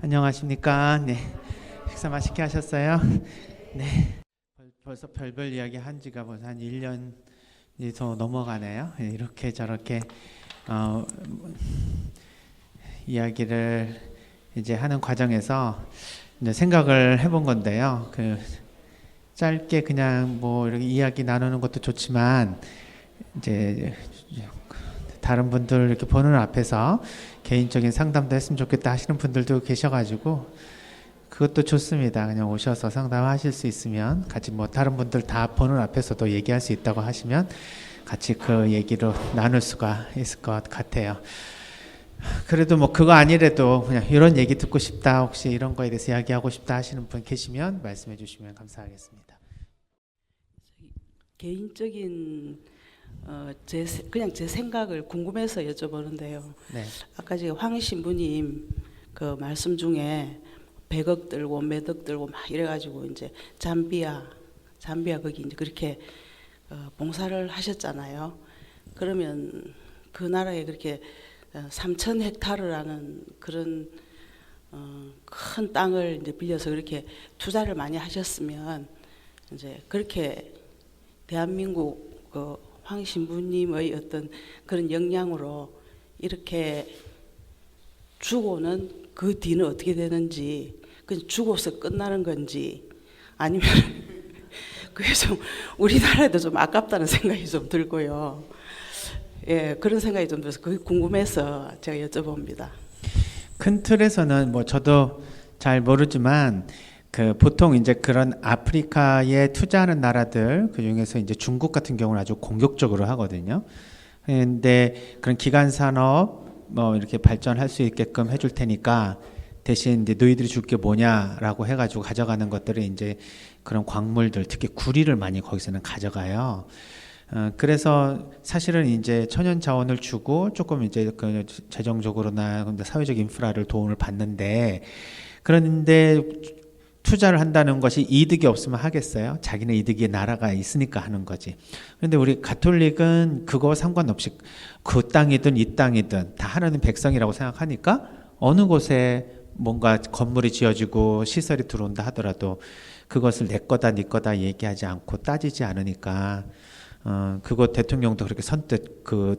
안녕하십니까? 네. 식사 맛있게 하셨어요? 네. 벌써 별별 이야기 한 지가 벌써 한 1년이 더 넘어가네요. 이렇게 저렇게 어, 이야기를 이제 하는 과정에서 이제 생각을 해본 건데요. 짧게 그냥 뭐 이렇게 이야기 나누는 것도 좋지만 이제 다른 분들 이렇게 보는 앞에서 개인적인 상담도 했으면 좋겠다 하시는 분들도 계셔가지고 그것도 좋습니다. 그냥 오셔서 상담하실 수 있으면 같이 뭐 다른 분들 다 보는 앞에서도 얘기할 수 있다고 하시면 같이 그 얘기로 나눌 수가 있을 것 같아요. 그래도 뭐 그거 아니래도 그냥 이런 얘기 듣고 싶다, 혹시 이런 거에 대해서 이야기하고 싶다 하시는 분 계시면 말씀해 주시면 감사하겠습니다. 개인적인 그냥 제 생각을 궁금해서 여쭤보는데요. 네. 아까 지금 황 신부님 그 말씀 중에 100억 들고 몇억 들고 막 이래가지고 이제 잠비아 거기 이제 그렇게 봉사를 하셨잖아요. 그러면 그 나라에 그렇게 3,000 헥타르라는 그런 큰 땅을 이제 빌려서 그렇게 투자를 많이 하셨으면 이제 그렇게 대한민국 황 신부님의 어떤 그런 역량으로 이렇게 주고는 그 뒤는 어떻게 되는지, 그냥 주고서 끝나는 건지, 아니면 그게 좀 우리나라에도 좀 아깝다는 생각이 좀 들고요. 예, 그런 생각이 좀 들어서 그게 궁금해서 제가 여쭤봅니다. 큰 틀에서는 뭐 저도 잘 모르지만 보통 이제 그런 아프리카에 투자하는 나라들 그 중에서 이제 중국 같은 경우는 아주 공격적으로 하거든요. 근데 그런 기간 산업 뭐 이렇게 발전할 수 있게끔 해줄 테니까 대신 이제 너희들이 줄 게 뭐냐라고 해가지고 가져가는 것들이 이제 그런 광물들, 특히 구리를 많이 거기서는 가져가요. 그래서 사실은 이제 천연 자원을 주고 조금 이제 그 재정적으로나 사회적 인프라를 도움을 받는데, 그런데 투자를 한다는 것이 이득이 없으면 하겠어요? 자기네 이득이 나라가 있으니까 하는 거지. 그런데 우리 가톨릭은 그거 상관없이 그 땅이든 이 땅이든 다 하나님 백성이라고 생각하니까 어느 곳에 뭔가 건물이 지어지고 시설이 들어온다 하더라도 그것을 내 거다 네 거다 얘기하지 않고 따지지 않으니까 그곳 대통령도 그렇게 선뜻 그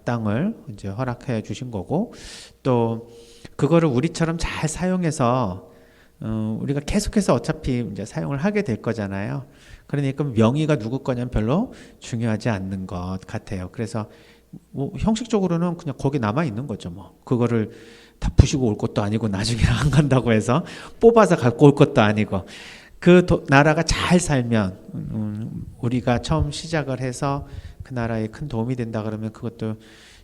땅을 이제 허락해 주신 거고, 또 그거를 우리처럼 잘 사용해서 우리가 계속해서 어차피 이제 사용을 하게 될 거잖아요. 그러니까 명의가 누구 거냐는 별로 중요하지 않는 것 같아요. 그래서 뭐 형식적으로는 그냥 거기 남아 있는 거죠. 뭐 그거를 다 부시고 올 것도 아니고 나중에 안 간다고 해서 뽑아서 갖고 올 것도 아니고, 나라가 잘 살면 우리가 처음 시작을 해서 그 나라에 큰 도움이 된다 그러면 그것도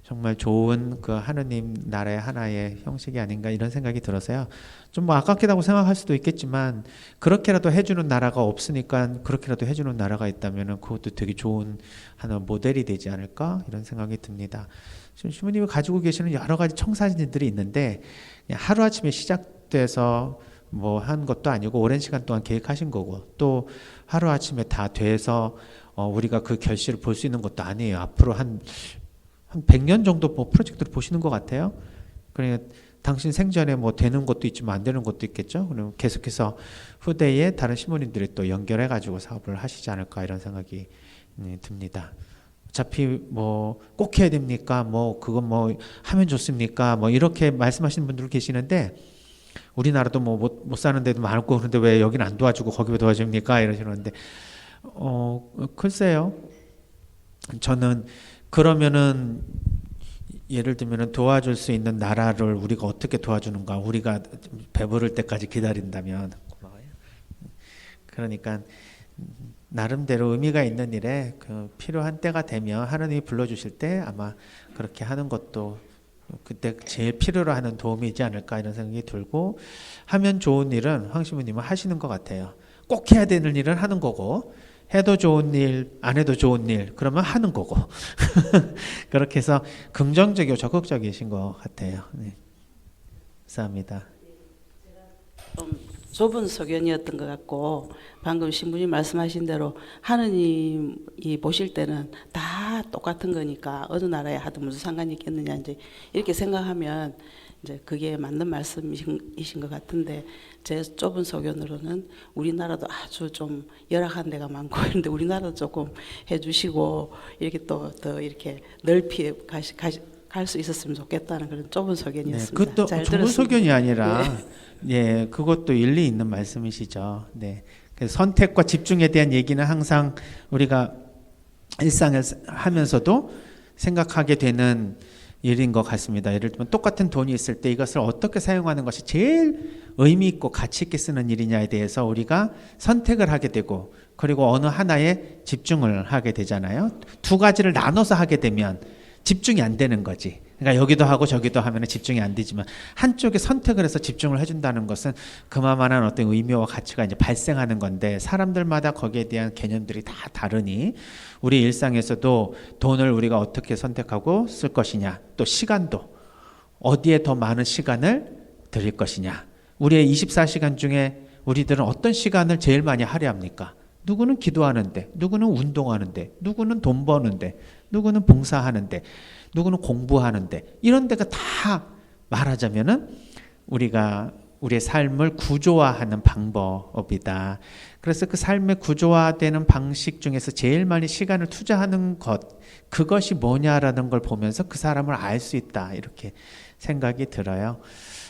정말 좋은 그 하느님 나라의 하나의 형식이 아닌가 이런 생각이 들어서요. 좀 뭐 아깝게다고 생각할 수도 있겠지만 그렇게라도 해주는 나라가 없으니까 그렇게라도 해주는 나라가 있다면 그것도 되게 좋은 하나 모델이 되지 않을까 이런 생각이 듭니다. 지금 시부님이 가지고 계시는 여러 가지 청사진들이 있는데 그냥 하루아침에 시작돼서 뭐 한 것도 아니고 오랜 시간 동안 계획하신 거고, 또 하루아침에 다 돼서 우리가 그 결실을 볼 수 있는 것도 아니에요. 앞으로 한 100년 정도 뭐 프로젝트를 보시는 것 같아요. 그러니까 당신 생전에 뭐 되는 것도 있지만 안 되는 것도 있겠죠. 그럼 계속해서 후대에 다른 시모님들이 또 연결해 가지고 사업을 하시지 않을까 이런 생각이 듭니다. 어차피 뭐 꼭 해야 됩니까? 뭐 그건 뭐 하면 좋습니까? 뭐 이렇게 말씀하시는 분들 계시는데, 우리나라도 뭐 못 사는 데도 많고 그런데 왜 여기는 안 도와주고 거기 왜 도와줍니까? 이러시는데 글쎄요. 저는 그러면은 예를 들면 도와줄 수 있는 나라를 우리가 어떻게 도와주는가, 우리가 배부를 때까지 기다린다면 고마워요. 그러니까 나름대로 의미가 있는 일에 필요한 때가 되면 하느님이 불러주실 때 아마 그렇게 하는 것도 그때 제일 필요로 하는 도움이지 않을까 이런 생각이 들고, 하면 좋은 일은 황 신부님은 하시는 것 같아요. 꼭 해야 되는 일은 하는 거고, 해도 좋은 일, 안 해도 좋은 일, 그러면 하는 거고. 그렇게 해서 긍정적이고 적극적이신 것 같아요. 네. 감사합니다. 좀 좁은 소견이었던 것 같고, 방금 신부님 말씀하신 대로 하느님이 보실 때는 다 똑같은 거니까 어느 나라에 하든 무슨 상관이 있겠느냐 이제 이렇게 생각하면 이제 그게 맞는 말씀이신 것 같은데 제 좁은 소견으로는 우리나라도 아주 좀 열악한 데가 많고 그런데 우리나라도 조금 해주시고 이렇게 또 더 이렇게 넓히 갈 수 있었으면 좋겠다는 그런 좁은 네, 소견이었습니다. 그것도 잘 좋은 들었습니다. 소견이 아니라 예, 그것도 일리 있는 말씀이시죠. 네. 그래서 선택과 집중에 대한 얘기는 항상 우리가 일상을 하면서도 생각하게 되는 일인 것 같습니다. 예를 들면 똑같은 돈이 있을 때 이것을 어떻게 사용하는 것이 제일 의미 있고 가치 있게 쓰는 일이냐에 대해서 우리가 선택을 하게 되고 그리고 어느 하나에 집중을 하게 되잖아요. 두 가지를 나눠서 하게 되면 집중이 안 되는 거지. 그러니까 여기도 하고 저기도 하면 집중이 안 되지만 한쪽에 선택을 해서 집중을 해준다는 것은 그만한 어떤 의미와 가치가 이제 발생하는 건데 사람들마다 거기에 대한 개념들이 다 다르니 우리 일상에서도 돈을 우리가 어떻게 선택하고 쓸 것이냐 또 시간도 어디에 더 많은 시간을 드릴 것이냐 우리의 24시간 중에 우리들은 어떤 시간을 제일 많이 할애합니까? 누구는 기도하는데 누구는 운동하는데 누구는 돈 버는데 누구는 봉사하는데 누구는 공부하는데 이런 데가 다 말하자면은 우리가 우리의 삶을 구조화하는 방법이다. 그래서 그 삶의 구조화되는 방식 중에서 제일 많이 시간을 투자하는 것 그것이 뭐냐라는 걸 보면서 그 사람을 알 수 있다 이렇게 생각이 들어요.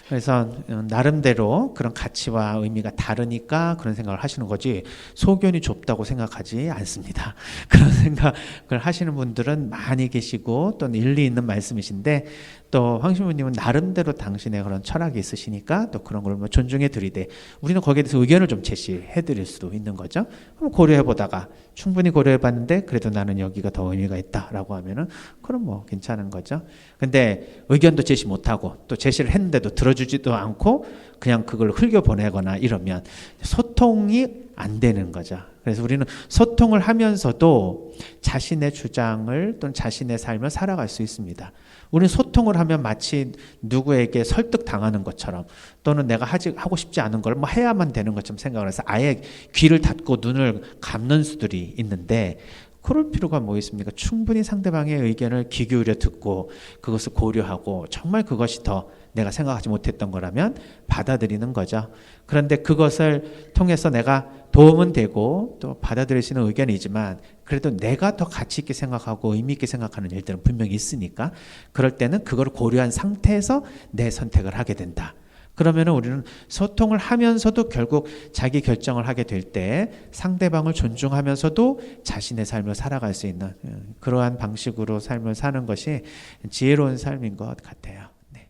그래서 나름대로 그런 가치와 의미가 다르니까 그런 생각을 하시는 거지 소견이 좁다고 생각하지 않습니다. 그런 생각을 하시는 분들은 많이 계시고 또 일리 있는 말씀이신데 또 황 신부님은 나름대로 당신의 그런 철학이 있으시니까 또 그런 걸 존중해 드리되 우리는 거기에 대해서 의견을 좀 제시해 드릴 수도 있는 거죠. 그럼 고려해 보다가 충분히 고려해 봤는데 그래도 나는 여기가 더 의미가 있다라고 하면은 그럼 뭐 괜찮은 거죠. 근데 의견도 제시 못하고 또 제시를 했는데도 들어주지도 않고 그냥 그걸 흘겨보내거나 이러면 소통이 안 되는 거죠. 그래서 우리는 소통을 하면서도 자신의 주장을 또는 자신의 삶을 살아갈 수 있습니다. 우리는 소통을 하면 마치 누구에게 설득당하는 것처럼 또는 내가 하고 싶지 않은 걸 뭐 해야만 되는 것처럼 생각을 해서 아예 귀를 닫고 눈을 감는 수들이 있는데 그럴 필요가 뭐 있습니까? 충분히 상대방의 의견을 귀 기울여 듣고 그것을 고려하고 정말 그것이 더 내가 생각하지 못했던 거라면 받아들이는 거죠. 그런데 그것을 통해서 내가 도움은 되고 또 받아들일 수 있는 의견이지만 그래도 내가 더 가치 있게 생각하고 의미 있게 생각하는 일들은 분명히 있으니까 그럴 때는 그걸 고려한 상태에서 내 선택을 하게 된다. 그러면 우리는 소통을 하면서도 결국 자기 결정을 하게 될 때 상대방을 존중하면서도 자신의 삶을 살아갈 수 있는 그러한 방식으로 삶을 사는 것이 지혜로운 삶인 것 같아요. 네.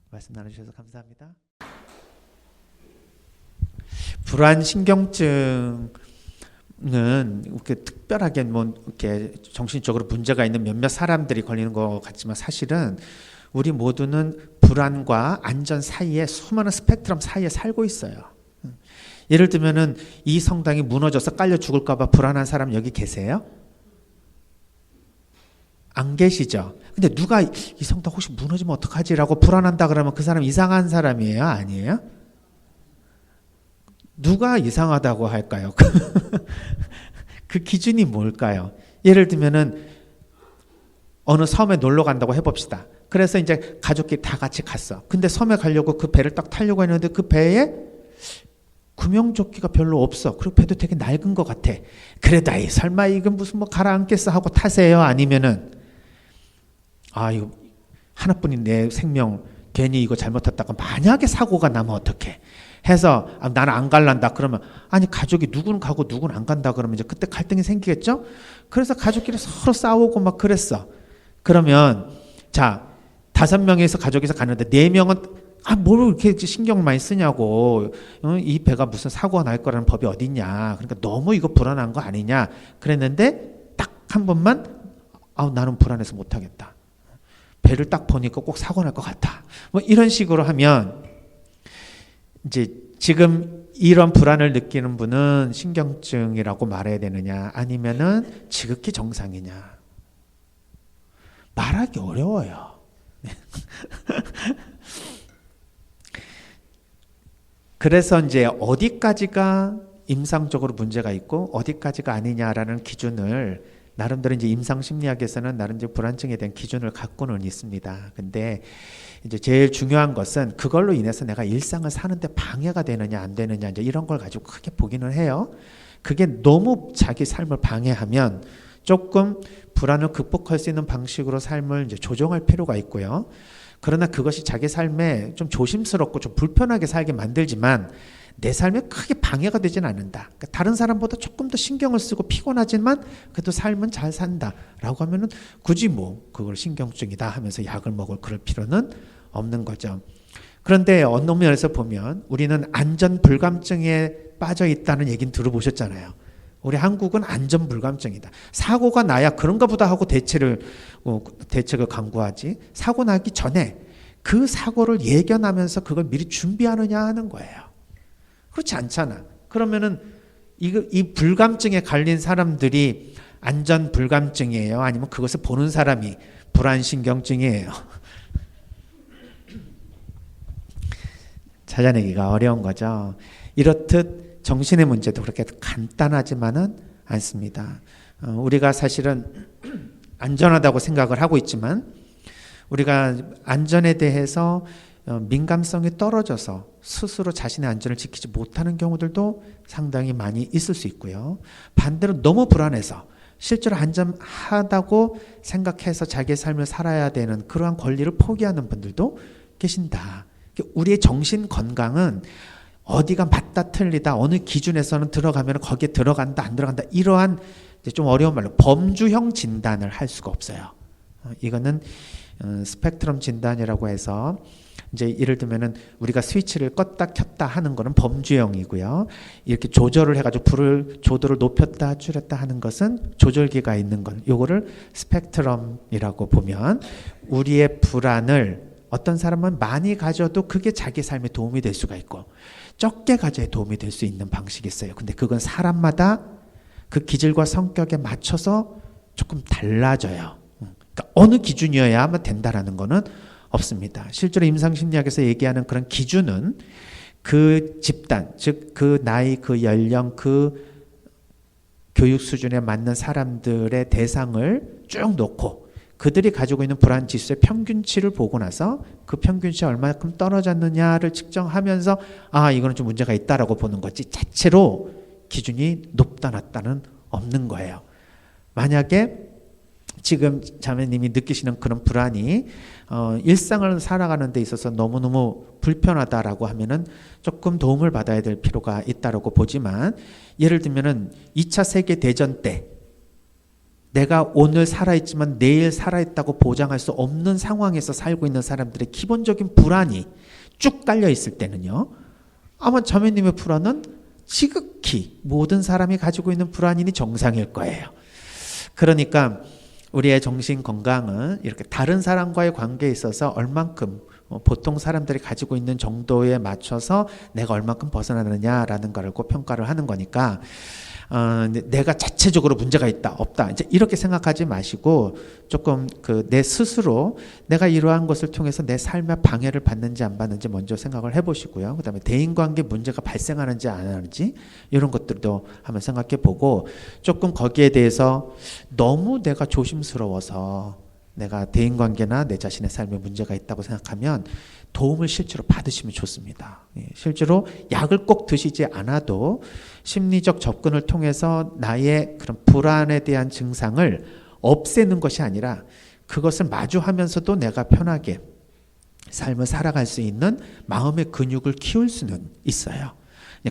말씀 나눠주셔서 감사합니다. 불안 신경증은 이렇게 특별하게 뭐 이렇게 정신적으로 문제가 있는 몇몇 사람들이 걸리는 것 같지만 사실은 우리 모두는 불안과 안전 사이에 수많은 스펙트럼 사이에 살고 있어요. 예를 들면은 이 성당이 무너져서 깔려 죽을까 봐 불안한 사람 여기 계세요? 안 계시죠? 근데 누가 이 성당 혹시 무너지면 어떡하지라고 불안한다 그러면 그 사람 이상한 사람이에요? 아니에요? 누가 이상하다고 할까요? 그 기준이 뭘까요? 예를 들면은 어느 섬에 놀러 간다고 해봅시다. 그래서 이제 가족끼리 다 같이 갔어. 근데 섬에 가려고 그 배를 딱 타려고 했는데 그 배에 구명조끼가 별로 없어. 그리고 배도 되게 낡은 것 같아. 그래도 아이 설마 이건 무슨 뭐 가라앉겠어 하고 타세요? 아니면은 아 이거 하나뿐인 내 생명 괜히 이거 잘못 탔다가 만약에 사고가 나면 어떡해? 해서 나는 안 갈란다 그러면 아니 가족이 누구는 가고 누구는 안 간다 그러면 이제 그때 갈등이 생기겠죠? 그래서 가족끼리 서로 싸우고 막 그랬어. 그러면 자 5명에서 가족에서 가는데 4명은 뭘 이렇게 신경 많이 쓰냐고 이 배가 무슨 사고가 날 거라는 법이 어딨냐 그러니까 너무 이거 불안한 거 아니냐 그랬는데 딱 한 번만 나는 불안해서 못하겠다 배를 딱 보니까 꼭 사고 날 것 같아 뭐 이런 식으로 하면 이제 지금 이런 불안을 느끼는 분은 신경증이라고 말해야 되느냐 아니면은 지극히 정상이냐 말하기 어려워요. 그래서 이제 어디까지가 임상적으로 문제가 있고 어디까지가 아니냐라는 기준을 나름대로 이제 임상 심리학에서는 나름대로 불안증에 대한 기준을 갖고는 있습니다. 근데 이제 제일 중요한 것은 그걸로 인해서 내가 일상을 사는데 방해가 되느냐 안 되느냐 이제 이런 걸 가지고 크게 보기는 해요. 그게 너무 자기 삶을 방해하면 조금 불안을 극복할 수 있는 방식으로 삶을 이제 조정할 필요가 있고요. 그러나 그것이 자기 삶에 좀 조심스럽고 좀 불편하게 살게 만들지만 내 삶에 크게 방해가 되지는 않는다. 그러니까 다른 사람보다 조금 더 신경을 쓰고 피곤하지만 그래도 삶은 잘 산다라고 하면은 굳이 뭐 그걸 신경증이다 하면서 약을 먹을 그럴 필요는 없는 거죠. 그런데 어느 면에서 보면 우리는 안전 불감증에 빠져 있다는 얘기는 들어보셨잖아요. 우리 한국은 안전 불감증이다. 사고가 나야 그런가 보다 하고 대책을 강구하지. 사고 나기 전에 그 사고를 예견하면서 그걸 미리 준비하느냐 하는 거예요. 그렇지 않잖아. 그러면은 이 불감증에 걸린 사람들이 안전 불감증이에요? 아니면 그것을 보는 사람이 불안신경증이에요? 찾아내기가 어려운 거죠. 이렇듯 정신의 문제도 그렇게 간단하지만은 않습니다. 우리가 사실은 안전하다고 생각을 하고 있지만 우리가 안전에 대해서 민감성이 떨어져서 스스로 자신의 안전을 지키지 못하는 경우들도 상당히 많이 있을 수 있고요. 반대로 너무 불안해서 실제로 안전하다고 생각해서 자기의 삶을 살아야 되는 그러한 권리를 포기하는 분들도 계신다. 우리의 정신 건강은 어디가 맞다 틀리다 어느 기준에서는 들어가면 거기에 들어간다 안 들어간다 이러한 좀 어려운 말로 범주형 진단을 할 수가 없어요. 이거는 스펙트럼 진단이라고 해서 이제 예를 들면은 우리가 스위치를 껐다 켰다 하는 거는 범주형이고요. 이렇게 조절을 해가지고 조도를 높였다 줄였다 하는 것은 조절기가 있는 건 요거를 스펙트럼이라고 보면 우리의 불안을 어떤 사람은 많이 가져도 그게 자기 삶에 도움이 될 수가 있고 적게 가져야 도움이 될 수 있는 방식이 있어요. 근데 그건 사람마다 그 기질과 성격에 맞춰서 조금 달라져요. 그러니까 어느 기준이어야만 된다라는 거는 없습니다. 실제로 임상심리학에서 얘기하는 그런 기준은 그 집단, 즉 그 나이, 그 연령, 그 교육 수준에 맞는 사람들의 대상을 쭉 놓고 그들이 가지고 있는 불안 지수의 평균치를 보고 나서 그 평균치가 얼마큼 떨어졌느냐를 측정하면서 아 이거는 좀 문제가 있다라고 보는 거지 자체로 기준이 높다 낮다는 없는 거예요. 만약에 지금 자매님이 느끼시는 그런 불안이 일상을 살아가는 데 있어서 너무너무 불편하다라고 하면은 조금 도움을 받아야 될 필요가 있다라고 보지만 예를 들면은 2차 세계대전 때 내가 오늘 살아있지만 내일 살아있다고 보장할 수 없는 상황에서 살고 있는 사람들의 기본적인 불안이 쭉 깔려 있을 때는요. 아마 자매님의 불안은 지극히 모든 사람이 가지고 있는 불안이니 정상일 거예요. 그러니까 우리의 정신 건강은 이렇게 다른 사람과의 관계에 있어서 얼만큼 보통 사람들이 가지고 있는 정도에 맞춰서 내가 얼만큼 벗어나느냐라는 걸 평가를 하는 거니까 내가 자체적으로 문제가 있다 없다 이제 이렇게 생각하지 마시고 조금 내 스스로 내가 이러한 것을 통해서 내 삶에 방해를 받는지 안 받는지 먼저 생각을 해보시고요. 그다음에 대인관계 문제가 발생하는지 안 하는지 이런 것들도 한번 생각해보고 조금 거기에 대해서 너무 내가 조심스러워서 내가 대인관계나 내 자신의 삶에 문제가 있다고 생각하면 도움을 실제로 받으시면 좋습니다. 실제로 약을 꼭 드시지 않아도 심리적 접근을 통해서 나의 그런 불안에 대한 증상을 없애는 것이 아니라 그것을 마주하면서도 내가 편하게 삶을 살아갈 수 있는 마음의 근육을 키울 수는 있어요.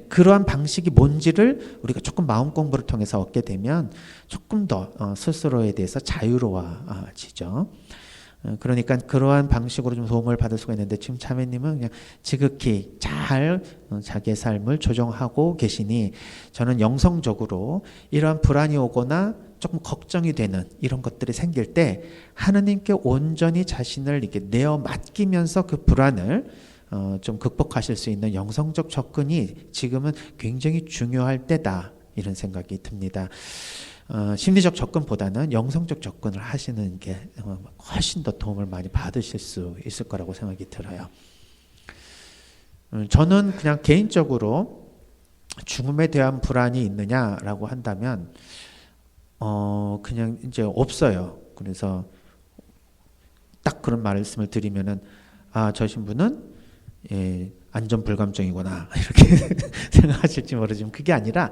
그러한 방식이 뭔지를 우리가 조금 마음 공부를 통해서 얻게 되면 조금 더 스스로에 대해서 자유로워지죠. 그러니까 그러한 방식으로 좀 도움을 받을 수가 있는데 지금 자매님은 그냥 지극히 잘 자기의 삶을 조정하고 계시니 저는 영성적으로 이러한 불안이 오거나 조금 걱정이 되는 이런 것들이 생길 때 하느님께 온전히 자신을 이렇게 내어 맡기면서 그 불안을 좀 극복하실 수 있는 영성적 접근이 지금은 굉장히 중요할 때다 이런 생각이 듭니다. 심리적 접근보다는 영성적 접근을 하시는 게 훨씬 더 도움을 많이 받으실 수 있을 거라고 생각이 들어요. 저는 그냥 개인적으로 죽음에 대한 불안이 있느냐라고 한다면 그냥 이제 없어요. 그래서 딱 그런 말씀을 드리면은 저 신부는 안전 불감증이구나 이렇게 생각하실지 모르지만 그게 아니라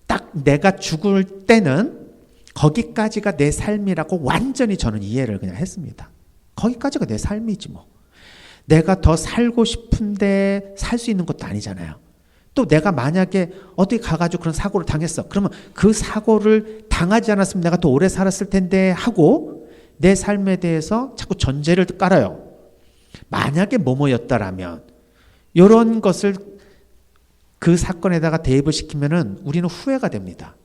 딱 내가 죽을 때는 거기까지가 내 삶이라고 완전히 저는 이해를 그냥 했습니다. 거기까지가 내 삶이지 뭐. 내가 더 살고 싶은데 살 수 있는 것도 아니잖아요. 또 내가 만약에 어디 가가지고 그런 사고를 당했어. 그러면 그 사고를 당하지 않았으면 내가 더 오래 살았을 텐데 하고 내 삶에 대해서 자꾸 전제를 깔아요. 만약에 뭐뭐였다라면 이런 것을 그 사건에다가 대입을 시키면은 우리는 후회가 됩니다.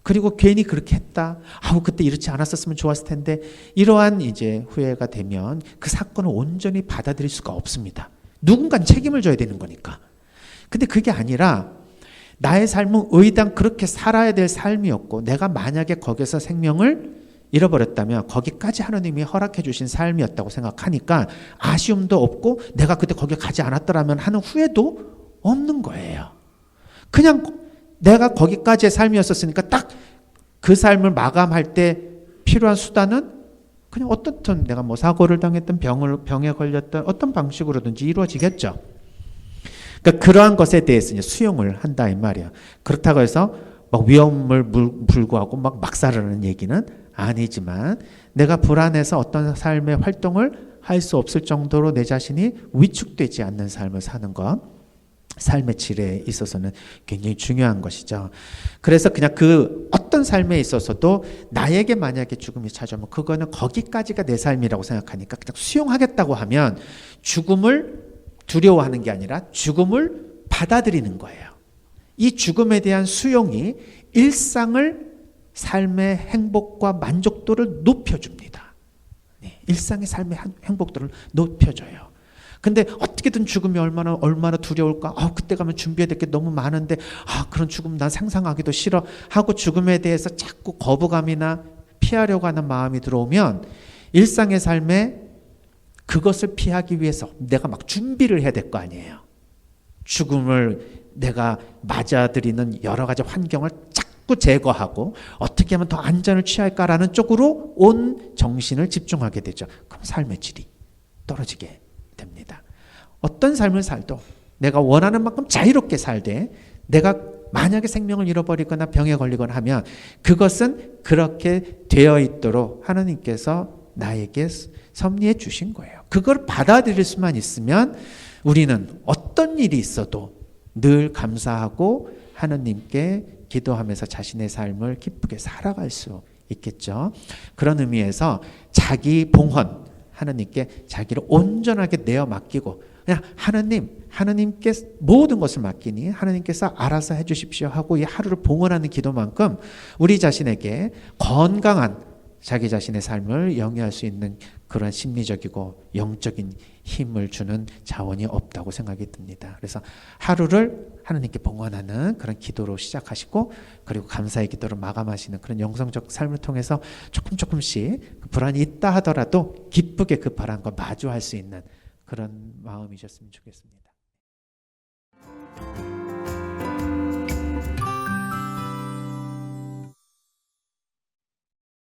그리고 괜히 그렇게 했다. 그때 이렇지 않았었으면 좋았을 텐데 이러한 이제 후회가 되면 그 사건을 온전히 받아들일 수가 없습니다. 누군가는 책임을 져야 되는 거니까. 근데 그게 아니라 나의 삶은 의당 그렇게 살아야 될 삶이었고 내가 만약에 거기서 생명을 잃어버렸다면 거기까지 하나님이 허락해 주신 삶이었다고 생각하니까 아쉬움도 없고 내가 그때 거기 가지 않았더라면 하는 후회도 없는 거예요. 그냥 내가 거기까지의 삶이었었으니까 딱 그 삶을 마감할 때 필요한 수단은 그냥 어떻든 내가 뭐 사고를 당했든 병에 걸렸든 어떤 방식으로든지 이루어지겠죠. 그러니까 그러한 것에 대해서 이제 수용을 한다 이 말이야. 그렇다고 해서 막 위험을 불구하고 막 막살하는 얘기는 아니지만 내가 불안해서 어떤 삶의 활동을 할 수 없을 정도로 내 자신이 위축되지 않는 삶을 사는 것. 삶의 질에 있어서는 굉장히 중요한 것이죠. 그래서 그냥 그 어떤 삶에 있어서도 나에게 만약에 죽음이 찾아오면 그거는 거기까지가 내 삶이라고 생각하니까 그냥 수용하겠다고 하면 죽음을 두려워하는 게 아니라 죽음을 받아들이는 거예요. 이 죽음에 대한 수용이 일상을 삶의 행복과 만족도를 높여줍니다. 일상의 삶의 행복도를 높여줘요. 근데 어떻게든 죽음이 얼마나 두려울까? 그때 가면 준비해야 될 게 너무 많은데 그런 죽음 난 상상하기도 싫어 하고 죽음에 대해서 자꾸 거부감이나 피하려고 하는 마음이 들어오면 일상의 삶에 그것을 피하기 위해서 내가 막 준비를 해야 될 거 아니에요. 죽음을 내가 맞아들이는 여러 가지 환경을 자꾸 제거하고 어떻게 하면 더 안전을 취할까라는 쪽으로 온 정신을 집중하게 되죠. 그럼 삶의 질이 떨어지게 됩니다. 어떤 삶을 살도 내가 원하는 만큼 자유롭게 살되 내가 만약에 생명을 잃어버리거나 병에 걸리거나 하면 그것은 그렇게 되어 있도록 하나님께서 나에게 섭리해 주신 거예요. 그걸 받아들일 수만 있으면 우리는 어떤 일이 있어도 늘 감사하고 하나님께 기도하면서 자신의 삶을 기쁘게 살아갈 수 있겠죠. 그런 의미에서 자기 봉헌 하나님께 자기를 온전하게 내어 맡기고 그냥 하나님께 모든 것을 맡기니 하나님께서 알아서 해주십시오 하고 이 하루를 봉헌하는 기도만큼 우리 자신에게 건강한 자기 자신의 삶을 영위할 수 있는 그런 심리적이고 영적인 힘을 주는 자원이 없다고 생각이 듭니다. 그래서 하루를 하나님께 봉헌하는 그런 기도로 시작하시고 그리고 감사의 기도로 마감하시는 그런 영성적 삶을 통해서 조금씩 그 불안이 있다 하더라도 기쁘게 그 바람과 마주할 수 있는 그런 마음이셨으면 좋겠습니다.